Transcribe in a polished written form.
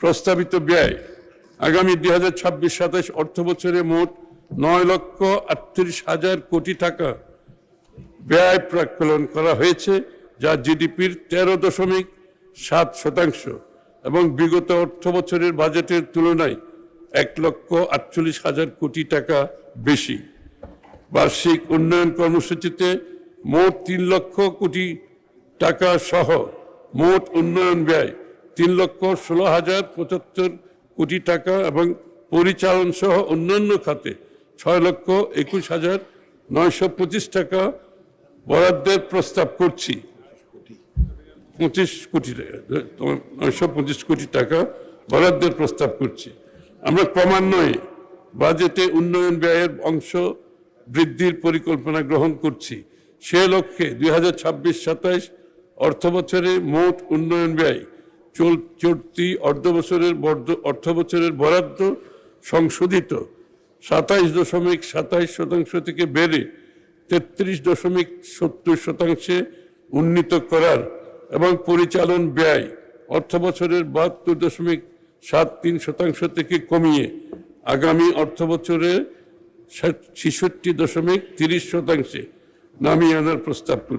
প্রস্তাবিত ব্যয় আগামী 2026-27 অর্থ বছরে মোট 9,38,000 কোটি টাকা ব্যয় প্রাক্কলন করা হয়েছে, যা জিডিপির 13.7% এবং বিগত অর্থ বছরের বাজেটের তুলনায় 1,48,000 কোটি টাকা বেশি। বার্ষিক উন্নয়ন কর্মসূচিতে মোট 3 লক্ষ কোটি টাকা সহ মোট উন্নয়ন ব্যয় 3,16,075 কোটি টাকা এবং পরিচালন সহ অন্যান্য খাতে 6,21,925 টাকা বরাদ্দের প্রস্তাব করছি। 925 কোটি টাকা বরাদ্দের প্রস্তাব করছি। আমরা ক্রমান্বয়ে বাজেটে উন্নয়ন ব্যয়ের অংশ বৃদ্ধির পরিকল্পনা গ্রহণ করছি। সে লক্ষ্যে 2026-27 অর্থ বছরে মোট উন্নয়ন ব্যয় চলতি অর্থ বছরের বরাদ্দ সংশোধিত 27.27% থেকে বেড়ে 33.70% উন্নীত করার এবং পরিচালন ব্যয় অর্থ বছরের 72.73% থেকে কমিয়ে আগামী অর্থ বছরে 66.30% নামিয়ে আনার প্রস্তাব করছি।